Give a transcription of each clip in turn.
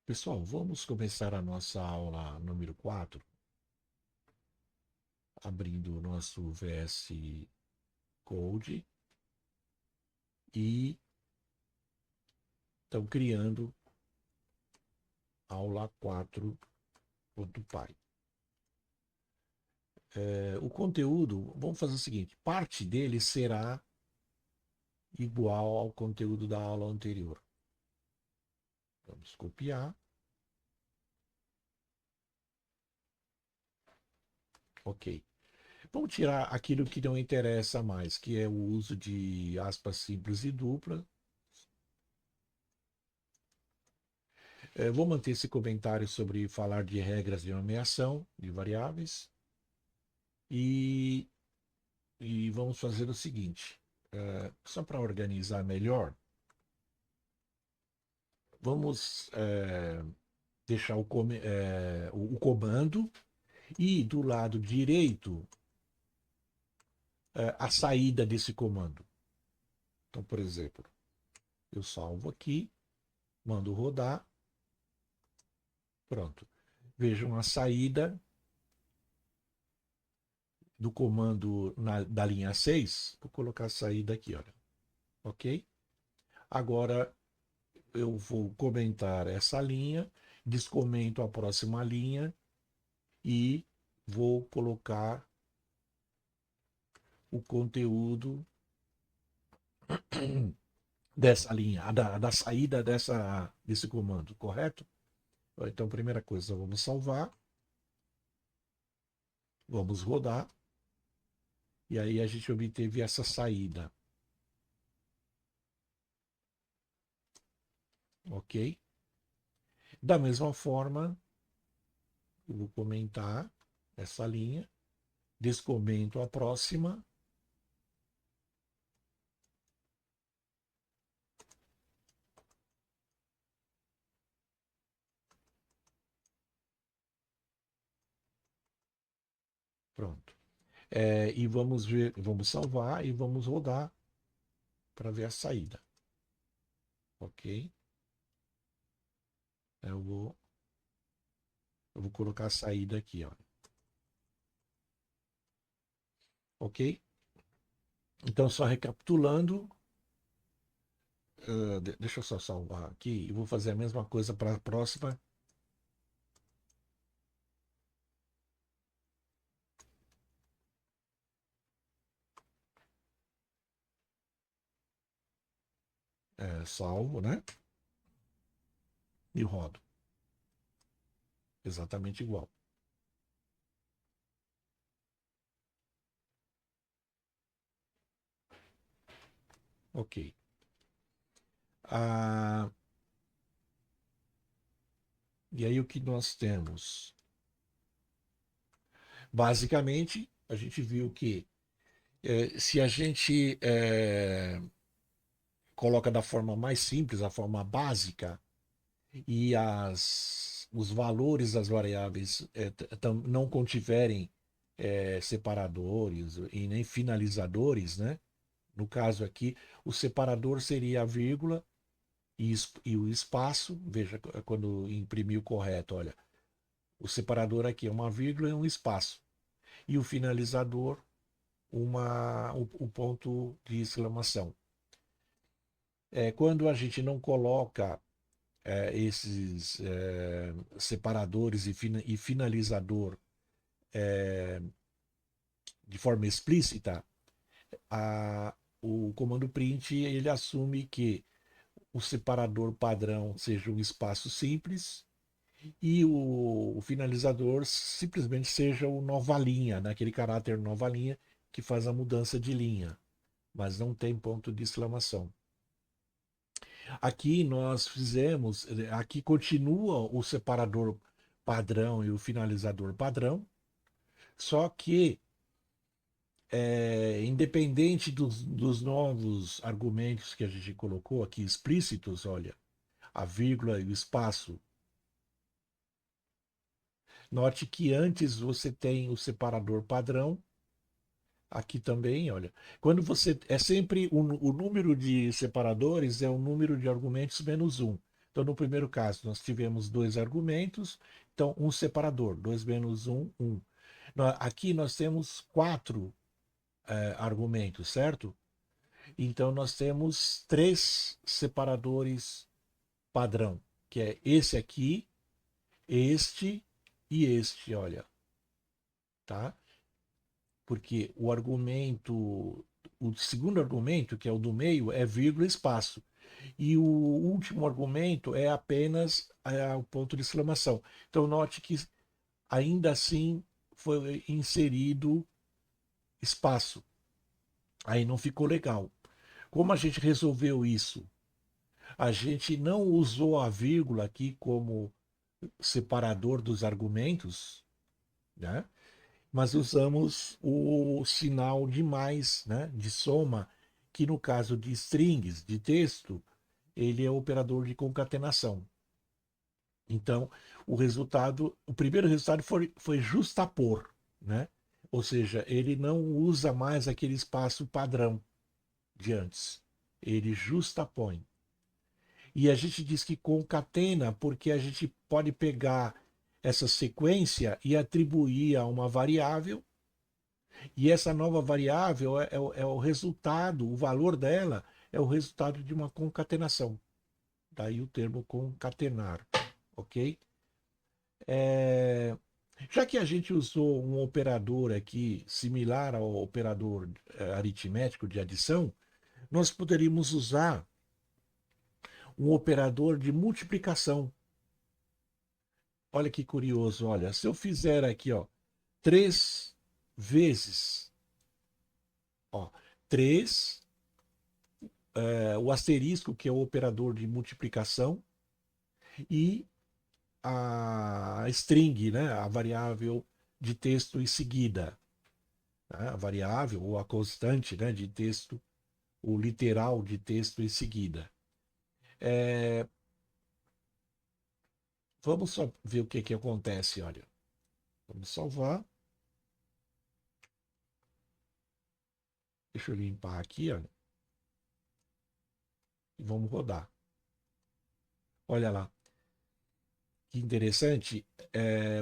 Pessoal, vamos começar a nossa aula número 4, abrindo o nosso VS Code e então criando aula 4.py. O conteúdo, vamos fazer o seguinte, parte dele será igual ao conteúdo da aula anterior. Vamos copiar, ok. Vamos tirar aquilo que não interessa mais, que é o uso de aspas simples e dupla. Vou manter esse comentário sobre falar de regras de nomeação de variáveis e, e vamos fazer o seguinte, só para organizar melhor, vamos deixar o comando e do lado direito a saída desse comando. Então, por exemplo, eu salvo aqui, mando rodar, pronto. Vejam a saída do comando da linha 6. Vou colocar a saída aqui, olha. Ok? Agora eu vou comentar essa linha, descomento a próxima linha e vou colocar o conteúdo dessa linha, da saída desse comando, correto? Então, primeira coisa, vamos salvar, vamos rodar, e aí a gente obteve essa saída, ok? Da mesma forma, eu vou comentar essa linha, descomento a próxima, pronto. E vamos ver, vamos salvar e vamos rodar para ver a saída, ok? Eu vou colocar a saída aqui, ó, ok? Então, só recapitulando, deixa eu só salvar aqui e vou fazer a mesma coisa para a próxima. Salvo, né? E rodo. Exatamente igual. Ok. Ah, e aí o que nós temos? Basicamente, a gente viu que se a gente coloca da forma mais simples, a forma básica, e os valores das variáveis não contiverem separadores e nem finalizadores, né? No caso aqui, o separador seria a vírgula e o espaço. Veja quando imprimir o correto, olha, o separador aqui é uma vírgula e um espaço. E o finalizador, o ponto de exclamação. Quando a gente não coloca esses separadores e finalizador de forma explícita, o comando print ele assume que o separador padrão seja um espaço simples e o finalizador simplesmente seja o nova linha, né? Aquele caráter nova linha que faz a mudança de linha, mas não tem ponto de exclamação. Aqui nós fizemos, aqui continua o separador padrão e o finalizador padrão, só que independente dos novos argumentos que a gente colocou aqui explícitos, olha, a vírgula e o espaço, note que antes você tem o separador padrão, aqui também, olha. Quando você. É sempre o número de separadores é o número de argumentos menos um. Então, no primeiro caso, nós tivemos dois argumentos, então um separador, 2 menos um, 1. Aqui nós temos quatro argumentos, certo? Então, nós temos três separadores padrão, que é esse aqui, este e este, olha, tá? Porque o segundo argumento, que é o do meio, é vírgula espaço. E o último argumento é apenas o ponto de exclamação. Então, note que ainda assim foi inserido espaço. Aí não ficou legal. Como a gente resolveu isso? A gente não usou a vírgula aqui como separador dos argumentos, né? Mas usamos o sinal de mais, né? De soma, que no caso de strings, de texto, ele é o operador de concatenação. Então, o primeiro resultado foi justapor, né? Ou seja, ele não usa mais aquele espaço padrão de antes. Ele justapõe. E a gente diz que concatena porque a gente pode pegar essa sequência e atribuir a uma variável, e essa nova variável é o resultado, o valor dela é o resultado de uma concatenação. Daí o termo concatenar, ok? É, já que a gente usou um operador aqui similar ao operador aritmético de adição, nós poderíamos usar um operador de multiplicação. Olha que curioso, olha, se eu fizer aqui, ó, 3 vezes, ó, 3, o asterisco, que é o operador de multiplicação, e a string, né, a variável de texto em seguida, né, a variável ou a constante, né, de texto, o literal de texto em seguida. Vamos só ver o que, que acontece, olha. Vamos salvar. Deixa eu limpar aqui, olha. E vamos rodar. Olha lá. Que interessante.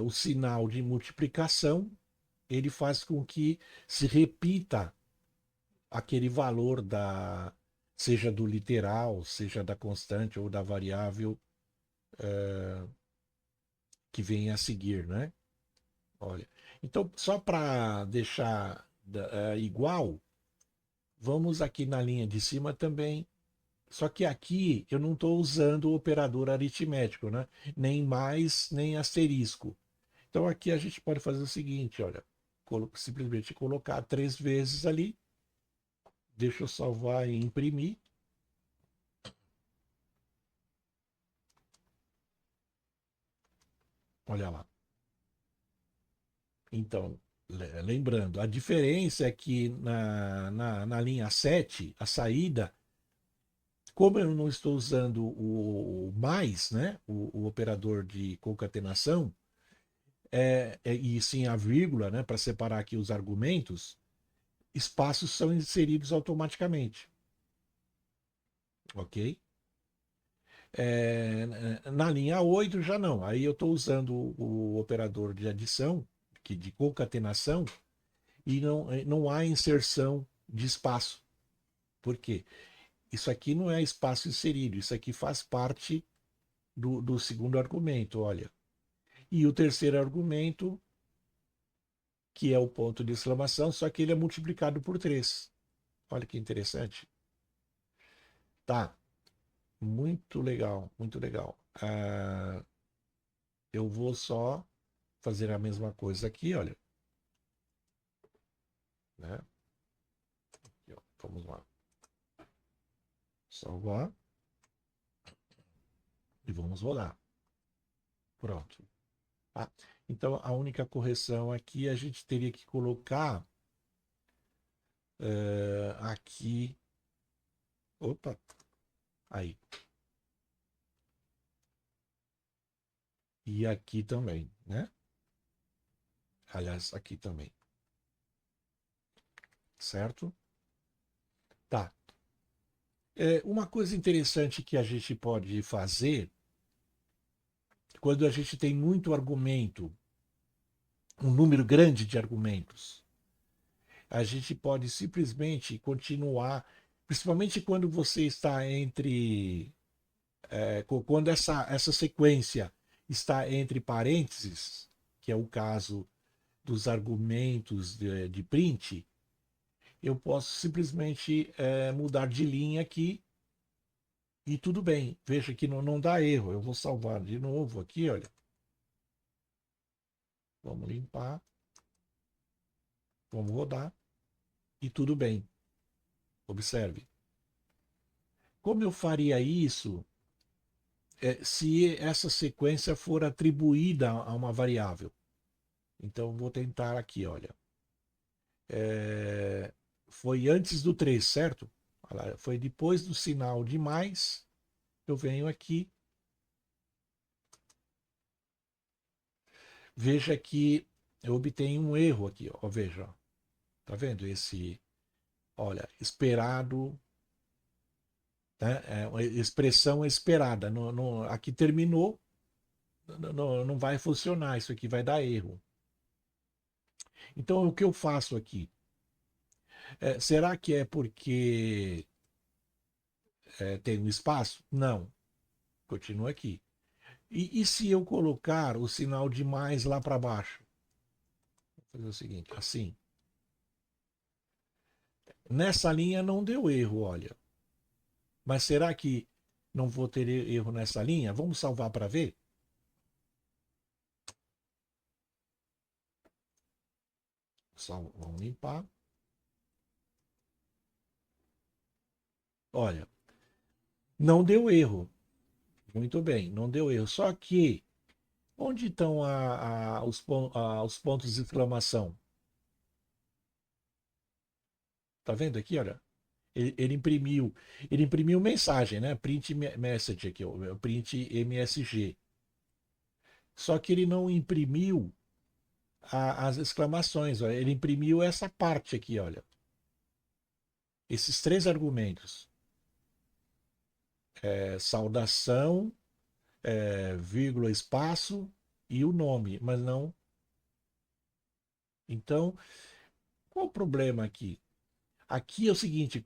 O sinal de multiplicação, ele faz com que se repita aquele valor seja do literal, seja da constante ou da variável que vem a seguir, né? Olha. Então, só para deixar igual, vamos aqui na linha de cima também. Só que aqui eu não estou usando o operador aritmético, né? Nem mais, nem asterisco. Então aqui a gente pode fazer o seguinte, olha, simplesmente colocar 3 vezes ali. Deixa eu salvar e imprimir. Olha lá. Então, lembrando, a diferença é que na linha 7, a saída, como eu não estou usando o mais, né, o operador de concatenação, e sim a vírgula, né, para separar aqui os argumentos, espaços são inseridos automaticamente. Ok? Na linha 8 já não. Aí eu estou usando o operador de adição, de concatenação, e não há inserção de espaço. Por quê? Isso aqui não é espaço inserido, isso aqui faz parte do segundo argumento, olha. E o terceiro argumento, que é o ponto de exclamação, só que ele é multiplicado por 3. Olha que interessante. Tá, muito legal, muito legal. Eu vou só fazer a mesma coisa aqui, olha. Né? Aqui, ó. Vamos lá. Salvar. E vamos rodar. Pronto. Ah, então, a única correção aqui, a gente teria que colocar aqui. Opa! Aí. E aqui também, né? Aliás, aqui também. Certo? Tá. Uma coisa interessante que a gente pode fazer quando a gente tem muito argumento, um número grande de argumentos, a gente pode simplesmente continuar, principalmente quando você está entre, quando essa sequência está entre parênteses, que é o caso dos argumentos de print, eu posso simplesmente mudar de linha aqui e tudo bem. Veja que não dá erro. Eu vou salvar de novo aqui, olha. Vamos limpar, vamos rodar e tudo bem. Observe. Como eu faria isso se essa sequência for atribuída a uma variável? Então, vou tentar aqui, olha. É, foi antes do 3, certo? Olha lá, foi depois do sinal de mais. Eu venho aqui. Veja que eu obtenho um erro aqui. Ó, veja. Tá vendo? Olha, esperado, né? É uma expressão esperada. Aqui terminou, não vai funcionar. Isso aqui vai dar erro. Então, o que eu faço aqui? Será que é porque tem um espaço? Não. Continua aqui. E se eu colocar o sinal de mais lá para baixo? Vou fazer o seguinte, assim. Nessa linha não deu erro, olha. Mas será que não vou ter erro nessa linha? Vamos salvar para ver? Vamos limpar. Olha, não deu erro. Muito bem, não deu erro. Só que, onde estão os pontos de exclamação? Tá vendo aqui, olha? Ele imprimiu mensagem, né? Print message aqui, o print MSG. Só que ele não imprimiu as exclamações, olha. Ele imprimiu essa parte aqui, olha. Esses três argumentos. Saudação, vírgula, espaço e o nome, mas não. Então, qual o problema aqui? Aqui é o seguinte,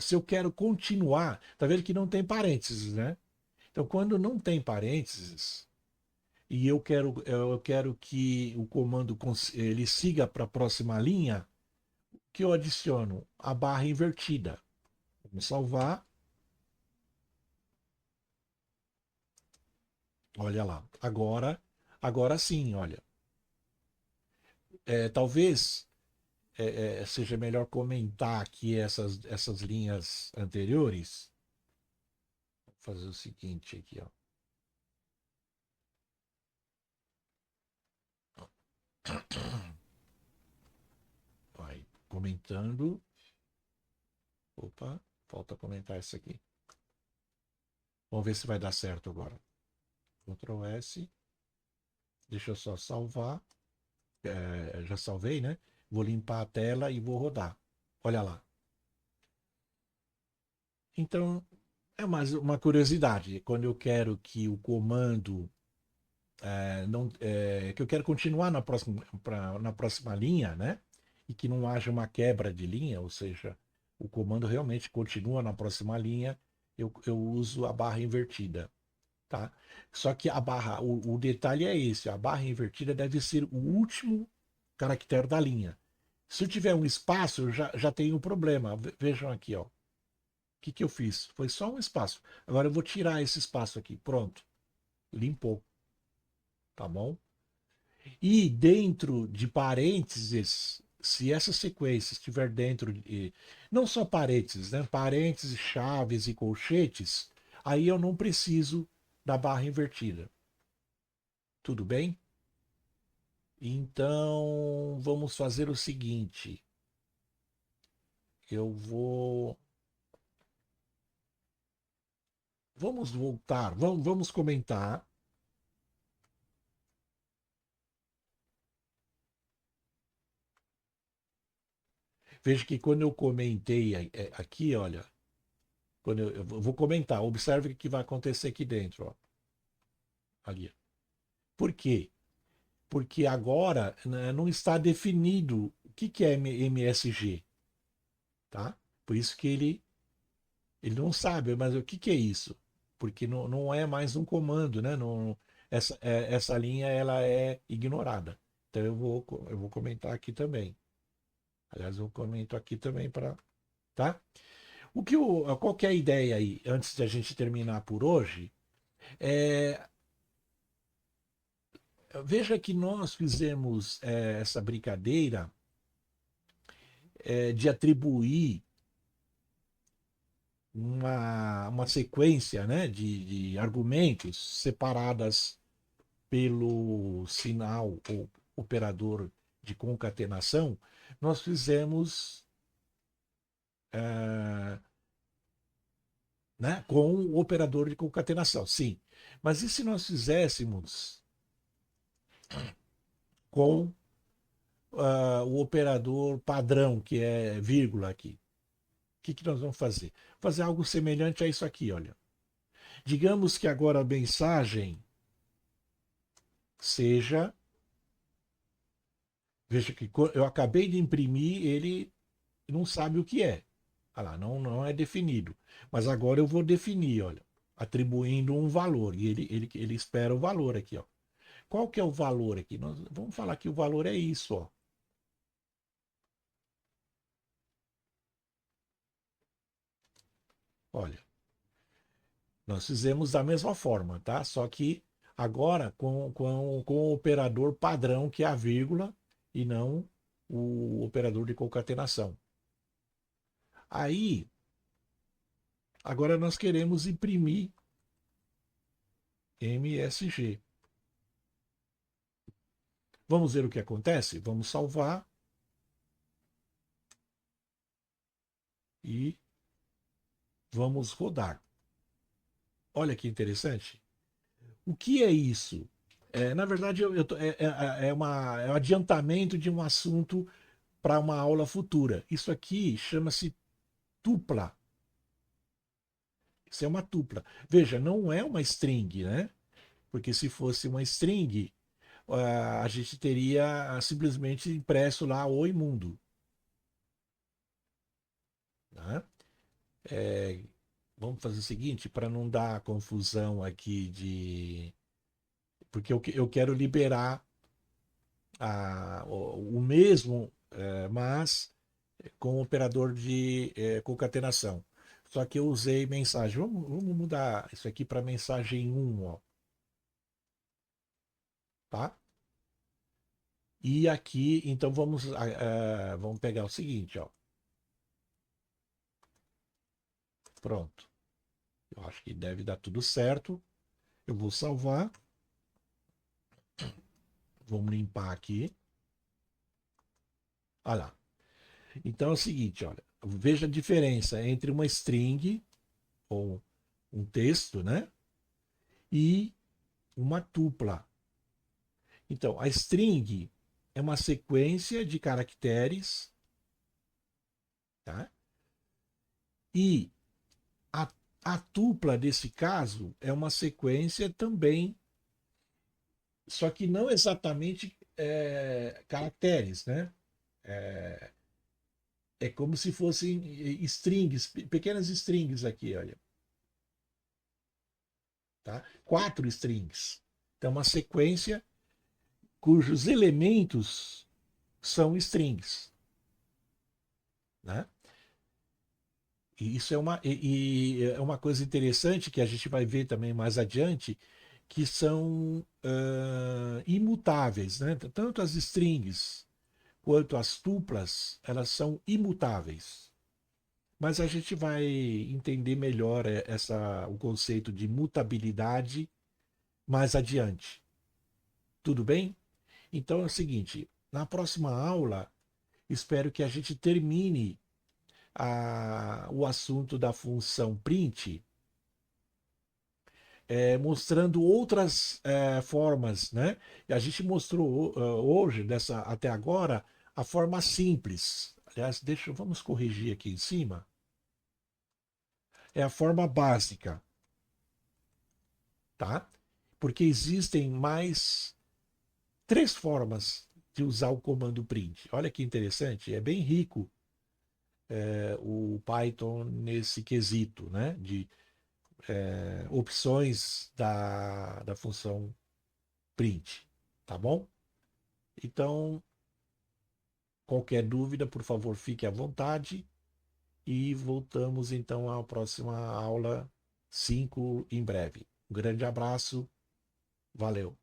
se eu quero continuar, tá vendo que não tem parênteses, né? Então, quando não tem parênteses e eu quero que o comando ele siga para a próxima linha, que eu adiciono a barra invertida. Vamos salvar. Olha lá. Agora sim, olha. Talvez seja melhor comentar aqui essas linhas anteriores. Vou fazer o seguinte aqui, ó. Vai comentando. Opa, falta comentar isso aqui. Vamos ver se vai dar certo agora. Ctrl S. Deixa eu só salvar. Já salvei, né? Vou limpar a tela e vou rodar. Olha lá. Então, é mais uma curiosidade. Quando eu quero que o comando não, que eu quero continuar na próxima linha, né? E que não haja uma quebra de linha, ou seja, o comando realmente continua na próxima linha, eu uso a barra invertida, tá? Só que o detalhe é esse, a barra invertida deve ser o último caractere da linha. Se eu tiver um espaço, eu já tenho um problema. Vejam aqui, ó. O que eu fiz? Foi só um espaço. Agora eu vou tirar esse espaço aqui. Pronto. Limpou. Tá bom? E dentro de parênteses, se essa sequência estiver dentro de. Não só parênteses, né? Parênteses, chaves e colchetes, aí eu não preciso da barra invertida. Tudo bem? Então, vamos fazer o seguinte. Eu vou. Vamos voltar, vamos comentar. Veja que quando eu comentei aqui, olha, quando eu vou comentar, observe o que vai acontecer aqui dentro. Ó. ali. Por quê? Porque agora, né, não está definido o que que é MSG, tá? Por isso que ele não sabe, mas o que que é isso? Porque não é mais um comando, né? Não, essa linha ela é ignorada. Então eu vou comentar aqui também. Aliás, eu comento aqui também para, tá? Qual que é a ideia aí, antes de a gente terminar por hoje? É, veja que nós fizemos essa brincadeira de atribuir uma sequência, né, de argumentos separadas pelo sinal ou operador de concatenação. Nós fizemos, eh, né, com o operador de concatenação, sim. Mas e se nós fizéssemos com o operador padrão, que é vírgula aqui? O que nós vamos fazer? Fazer algo semelhante a isso aqui, olha. Digamos que agora a mensagem seja. Veja que eu acabei de imprimir, ele não sabe o que é. Olha lá, não é definido. Mas agora eu vou definir, olha, atribuindo um valor. E ele espera o valor aqui, ó. Qual que é o valor aqui? Nós vamos falar que o valor é isso, ó. Olha, nós fizemos da mesma forma, tá? Só que agora com o operador padrão, que é a vírgula, e não o operador de concatenação. Aí, agora nós queremos imprimir MSG. Vamos ver o que acontece? Vamos salvar e vamos rodar. Olha que interessante. O que é isso? Na verdade, é um adiantamento de um assunto para uma aula futura. Isso aqui chama-se tupla. Isso é uma tupla. Veja, não é uma string, né? Porque se fosse uma string, a gente teria simplesmente impresso lá Oi Mundo. Né? É, vamos fazer o seguinte, para não dar confusão aqui de. Porque eu quero liberar o mesmo, mas com o operador de concatenação. Só que eu usei mensagem. Vamos mudar isso aqui para mensagem um, ó, tá? E aqui, então vamos pegar o seguinte, ó. Pronto. Eu acho que deve dar tudo certo. Eu vou salvar. Vamos limpar aqui. Olha lá. Então é o seguinte, olha. Veja a diferença entre uma string, ou um texto, né? E uma tupla. Então, a string é uma sequência de caracteres, tá? E a, a tupla, desse caso, é uma sequência também, só que não exatamente caracteres, né? É como se fossem strings, pequenas strings aqui, olha, tá? 4 strings. Então, uma sequência cujos elementos são strings, né? E isso e é uma coisa interessante que a gente vai ver também mais adiante, que são imutáveis, né? Tanto as strings quanto as tuplas, elas são imutáveis. Mas a gente vai entender melhor o conceito de mutabilidade mais adiante. Tudo bem? Então é o seguinte, na próxima aula, espero que a gente termine o assunto da função print, mostrando outras formas, né? E a gente mostrou hoje, até agora, a forma simples. Aliás, vamos corrigir aqui em cima. É a forma básica, tá? porque existem mais 3 formas de usar o comando print. Olha que interessante, é bem rico o Python nesse quesito, né? De opções da função print, tá bom? Então, qualquer dúvida, por favor, fique à vontade e voltamos então à próxima aula 5 em breve. Um grande abraço, valeu!